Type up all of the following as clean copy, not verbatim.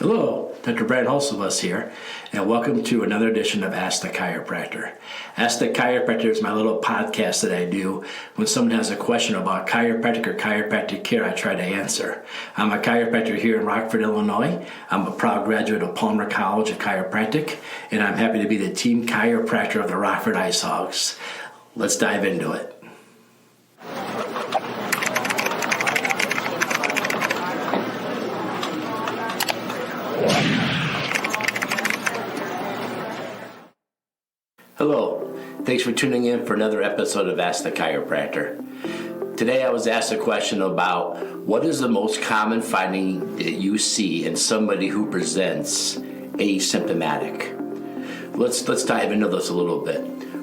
Hello, Dr. Brad Hulsevus here, and welcome to another edition of Ask the Chiropractor. Ask the Chiropractor is my little podcast that I do when someone has a question about chiropractic or chiropractic care. I try to answer. I'm a chiropractor here in Rockford, Illinois. I'm a proud graduate of Palmer College of Chiropractic, and I'm happy to be the team chiropractor of the Rockford Ice Hogs. Let's dive into it. Hello, thanks for tuning in for another episode of Ask the Chiropractor. Today I was asked a question about what is the most common finding that you see in somebody who presents asymptomatic. Let's dive into this a little bit.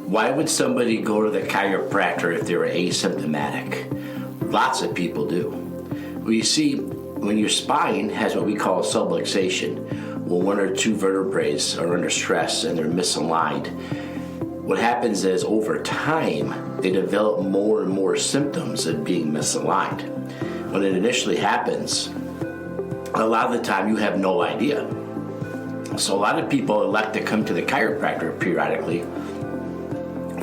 Why would somebody go to the chiropractor if they were asymptomatic? Lots of people do. Well, you see, when your spine has what we call subluxation, well, one or two vertebrae are under stress and they're misaligned, what happens is over time, they develop more and more symptoms of being misaligned. When it initially happens, a lot of the time you have no idea. So a lot of people elect to come to the chiropractor periodically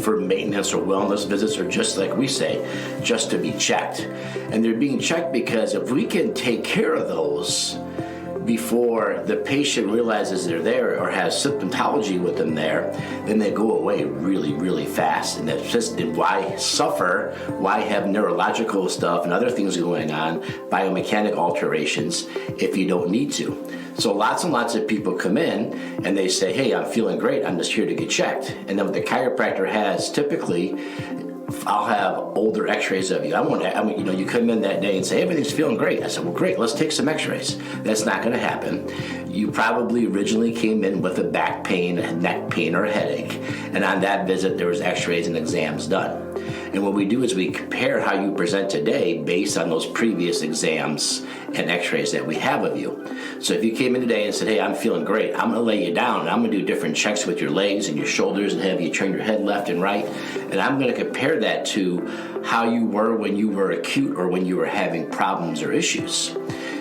for maintenance or wellness visits, or just like we say, just to be checked. And they're being checked because if we can take care of those before the patient realizes they're there or has symptomatology with them there, then they go away really, really fast. And that's just why suffer, why have neurological stuff and other things going on, biomechanic alterations, if you don't need to. So lots and lots of people come in and they say, hey, I'm feeling great, I'm just here to get checked. And then what the chiropractor has typically, I'll have older x-rays of you. You come in that day and say, everything's feeling great. I said, well, great, let's take some x-rays. That's not going to happen. You probably originally came in with a back pain, a neck pain, or a headache. And on that visit, there was x-rays and exams done. And what we do is we compare how you present today based on those previous exams and x-rays that we have of you. So if you came in today and said, hey, I'm feeling great, I'm going to lay you down and I'm going to do different checks with your legs and your shoulders and have you turn your head left and right. And I'm going to compare that to how you were when you were acute or when you were having problems or issues.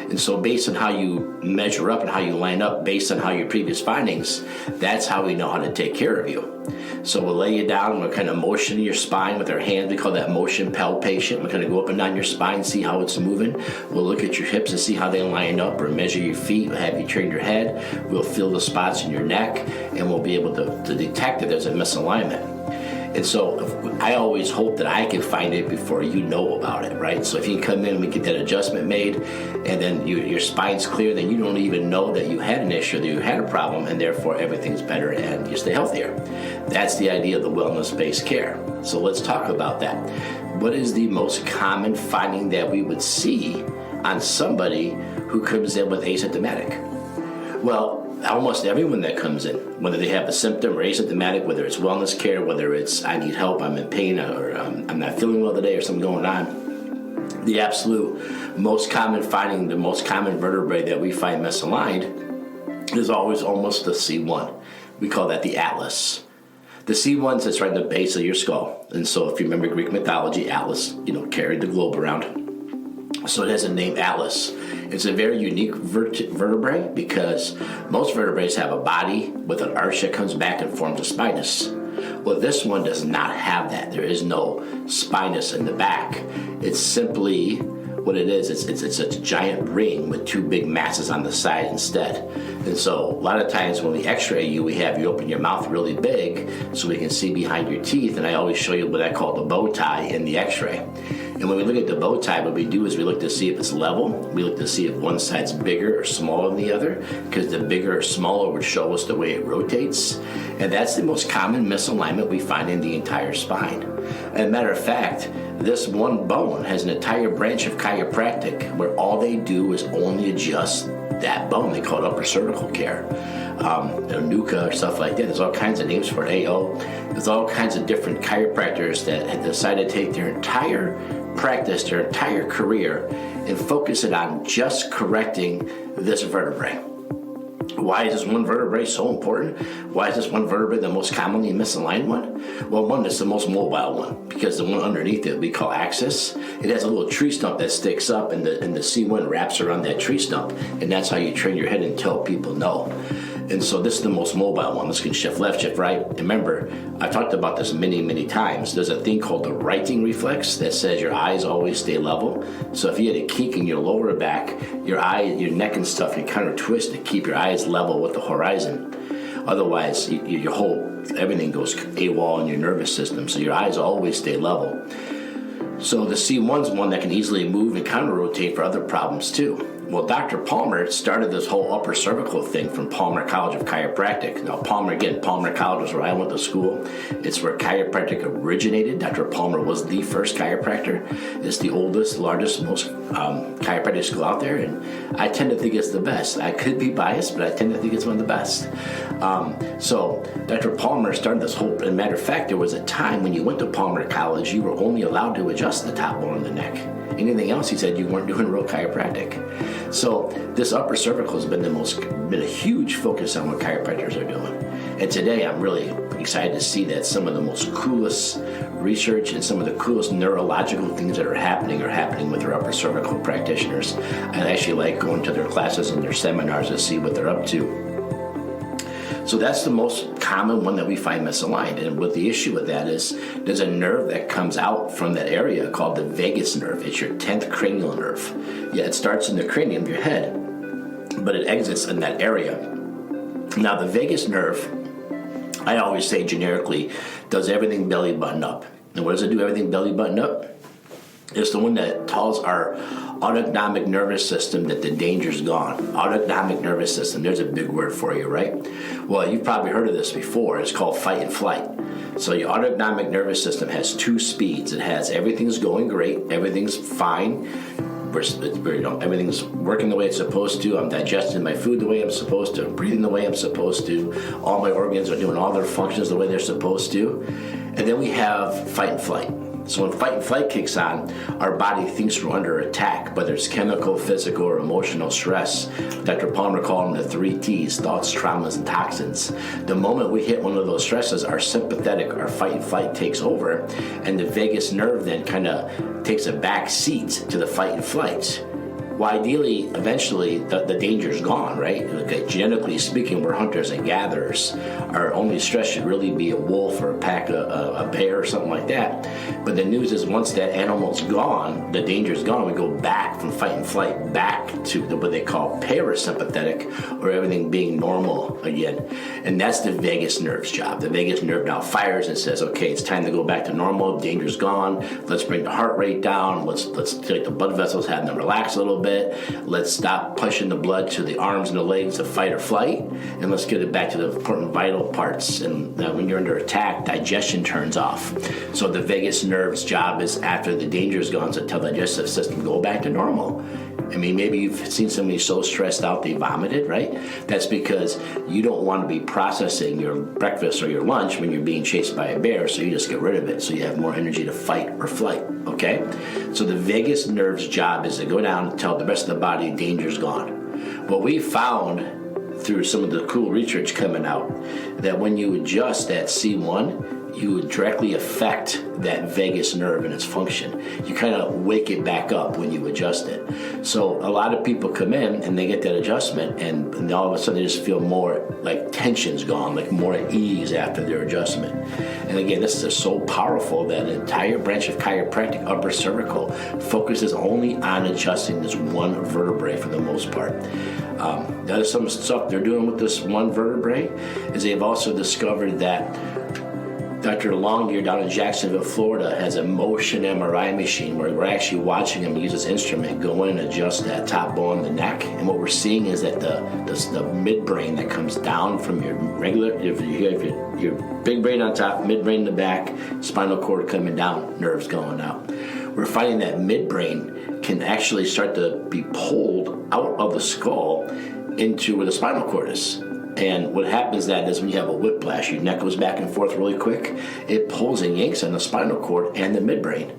And so based on how you measure up and how you line up based on how your previous findings, that's how we know how to take care of you. So we'll lay you down and we'll kind of motion your spine with our hands. We call that motion palpation. We're going to go up and down your spine, see how it's moving. We'll look at your hips and see how they line up, or measure your feet. We'll have you turn your head. We'll feel the spots in your neck, and we'll be able to detect if there's a misalignment. And so I always hope that I can find it before you know about it, right? So if you come in and we get that adjustment made, and then your spine's clear, then you don't even know that you had an issue, that you had a problem, and therefore everything's better and you stay healthier. That's the idea of the wellness-based care. So let's talk about that. What is the most common finding that we would see on somebody who comes in with asymptomatic? Well, almost everyone that comes in, whether they have a symptom or asymptomatic, whether it's wellness care, whether it's I need help, I'm in pain, or I'm not feeling well today, or something going on, the absolute most common finding, the most common vertebrae that we find misaligned is always almost the C1. We call that the atlas. The C1 sits right in the base of your skull. And so if you remember Greek mythology, Atlas, carried the globe around. So it has a name, Atlas. It's a very unique vertebrae because most vertebrae have a body with an arch that comes back and forms a spinous. Well, this one does not have that. There is no spinous in the back. It's simply what it is. It's a giant ring with two big masses on the side instead. And so a lot of times when we x-ray you, we have you open your mouth really big so we can see behind your teeth. And I always show you what I call the bow tie in the x-ray. And when we look at the bow tie, what we do is we look to see if it's level. We look to see if one side's bigger or smaller than the other, because the bigger or smaller would show us the way it rotates. And that's the most common misalignment we find in the entire spine. As a matter of fact, this one bone has an entire branch of chiropractic where all they do is only adjust that bone. They call it upper cervical care, NUCA or stuff like that. There's all kinds of names for it, AO. There's all kinds of different chiropractors that have decided to take their entire practice, their entire career, and focus it on just correcting this vertebrae. Why is this one vertebrae so important? Why is this one vertebrae the most commonly misaligned one? Well, one, it's the most mobile one, because the one underneath it we call axis. It has a little tree stump that sticks up, and the C1 wraps around that tree stump, and that's how you train your head and tell people no. And so this is the most mobile one. This can shift left, shift right. And remember, I've talked about this many, many times. There's a thing called the righting reflex that says your eyes always stay level. So if you had a kink in your lower back, your neck and stuff, you kind of twist to keep your eyes level with the horizon. Otherwise, everything goes AWOL in your nervous system. So your eyes always stay level. So the C1's one that can easily move and counter-rotate for other problems too. Well, Dr. Palmer started this whole upper cervical thing from Palmer College of Chiropractic. Now, Palmer College was where I went to school. It's where chiropractic originated. Dr. Palmer was the first chiropractor. It's the oldest, largest, most chiropractic school out there, and I tend to think it's the best. I could be biased, but I tend to think it's one of the best. So Dr. Palmer started this whole, as a matter of fact, there was a time when you went to Palmer College, you were only allowed to adjust the top bone of the neck. Anything else, he said, you weren't doing real chiropractic. So this upper cervical has been a huge focus on what chiropractors are doing. And today I'm really excited to see that some of the most coolest research and some of the coolest neurological things that are happening with their upper cervical practitioners. I actually like going to their classes and their seminars to see what they're up to. So that's the most common one that we find misaligned. And what the issue with that is, there's a nerve that comes out from that area called the vagus nerve. It's your 10th cranial nerve. Yeah, it starts in the cranium, your head, but it exits in that area. Now, the vagus nerve, I always say generically, does everything belly button up. And what does it do, everything belly button up? It's the one that tells our autonomic nervous system that the danger's gone. Autonomic nervous system, there's a big word for you, right? Well, you've probably heard of this before. It's called fight and flight. So your autonomic nervous system has two speeds. It has everything's going great, everything's fine, everything's working the way it's supposed to. I'm digesting my food the way I'm supposed to. I'm breathing the way I'm supposed to. All my organs are doing all their functions the way they're supposed to. And then we have fight and flight. So when fight and flight kicks on, our body thinks we're under attack, whether it's chemical, physical, or emotional stress. Dr. Palmer called them the 3 T's, thoughts, traumas, and toxins. The moment we hit one of those stresses, our sympathetic, our fight and flight takes over, and the vagus nerve then kind of takes a back seat to the fight and flight. Well, ideally, eventually, the danger's gone, right? Okay, genetically speaking, we're hunters and gatherers. Our only stress should really be a wolf or a bear or something like that. But the news is once that animal's gone, the danger's gone, we go back from fight and flight back to what they call parasympathetic, or everything being normal again. And that's the vagus nerve's job. The vagus nerve now fires and says, okay, it's time to go back to normal, danger's gone, let's bring the heart rate down, let's take the blood vessels, have them relax a little bit. Let's stop pushing the blood to the arms and the legs of fight or flight, and let's get it back to the important vital parts. And when you're under attack, digestion turns off. So the vagus nerve's job is, after the danger is gone, to tell the digestive system, go back to normal. I mean, maybe you've seen somebody so stressed out they vomited, right? That's because you don't want to be processing your breakfast or your lunch when you're being chased by a bear, so you just get rid of it so you have more energy to fight or flight, okay? So the vagus nerve's job is to go down and tell the rest of the body danger's gone. What we found through some of the cool research coming out, that when you adjust that C1, you would directly affect that vagus nerve and its function. You kind of wake it back up when you adjust it. So a lot of people come in and they get that adjustment, and all of a sudden they just feel more like tension's gone, like more at ease after their adjustment. And again, this is so powerful that an entire branch of chiropractic, upper cervical, focuses only on adjusting this one vertebrae for the most part. That is some stuff they're doing with this one vertebrae, is they've also discovered that Dr. Longyear down in Jacksonville, Florida, has a motion MRI machine where we're actually watching him use this instrument go in and adjust that top bone of the neck. And what we're seeing is that the midbrain that comes down from your regular, if you have your big brain on top, midbrain in the back, spinal cord coming down, nerves going out. We're finding that midbrain can actually start to be pulled out of the skull into where the spinal cord is. And what happens then is when you have a whiplash, your neck goes back and forth really quick, it pulls and yanks on the spinal cord and the midbrain.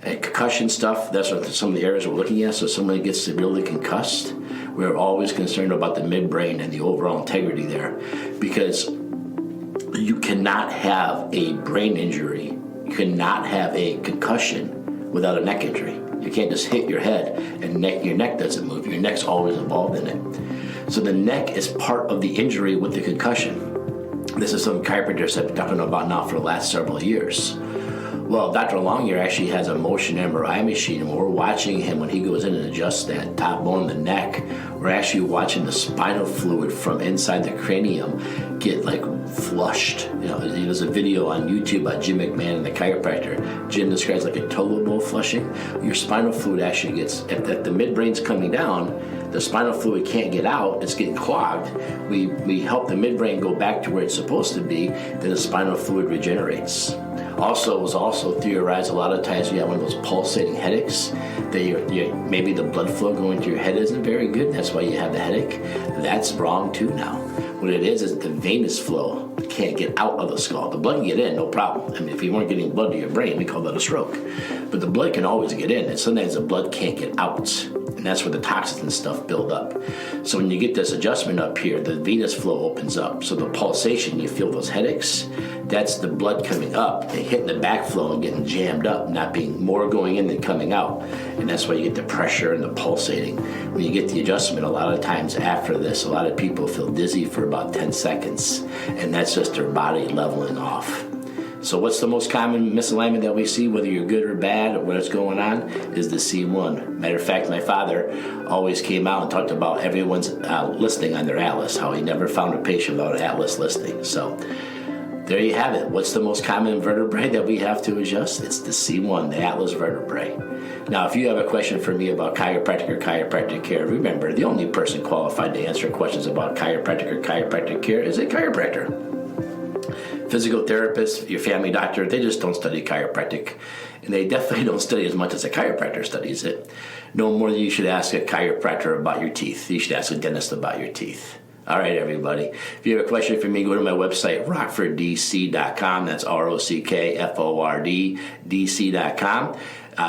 And concussion stuff, that's what some of the areas we're looking at. So somebody gets severely concussed, we're always concerned about the midbrain and the overall integrity there, because you cannot have a brain injury, you cannot have a concussion without a neck injury. You can't just hit your head and your neck doesn't move. Your neck's always involved in it. So the neck is part of the injury with the concussion. This is something chiropractors have been talking about now for the last several years. Well, Dr. Longyear actually has a motion MRI machine, and we're watching him when he goes in and adjusts that top bone in the neck. We're actually watching the spinal fluid from inside the cranium get like flushed. There's a video on YouTube by Jim McMahon and the chiropractor. Jim describes like a toilet bowl flushing. Your spinal fluid actually gets, if the midbrain's coming down, the spinal fluid can't get out, it's getting clogged. We help the midbrain go back to where it's supposed to be, then the spinal fluid regenerates. Also, it was also theorized a lot of times you have one of those pulsating headaches, that maybe the blood flow going to your head isn't very good, that's why you have the headache. That's wrong too now. What it is the venous flow can't get out of the skull. The blood can get in, no problem. I mean, if you weren't getting blood to your brain, we call that a stroke. But the blood can always get in, and sometimes the blood can't get out. And that's where the toxins and stuff build up. So when you get this adjustment up here, the venous flow opens up. So the pulsation, you feel those headaches, that's the blood coming up and hitting the backflow and getting jammed up, not being more going in than coming out. And that's why you get the pressure and the pulsating. When you get the adjustment, a lot of times after this, a lot of people feel dizzy for about 10 seconds. And that's just their body leveling off. So what's the most common misalignment that we see, whether you're good or bad or what's going on, is the C1. Matter of fact, my father always came out and talked about everyone's listing on their atlas, how he never found a patient without an atlas listing. So there you have it. What's the most common vertebrae that we have to adjust? It's the C1, the atlas vertebrae. Now, if you have a question for me about chiropractic or chiropractic care, remember, the only person qualified to answer questions about chiropractic or chiropractic care is a chiropractor. Physical therapists, your family doctor, they just don't study chiropractic. And they definitely don't study as much as a chiropractor studies it. No more than you should ask a chiropractor about your teeth. You should ask a dentist about your teeth. All right, everybody. If you have a question for me, go to my website, rocforddc.com. That's ROCKFORDDC.com.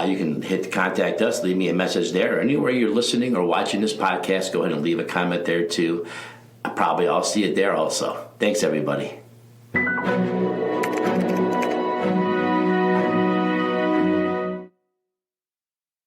You can hit contact us, leave me a message there. Or anywhere you're listening or watching this podcast, go ahead and leave a comment there too. I'll see it there also. Thanks, everybody.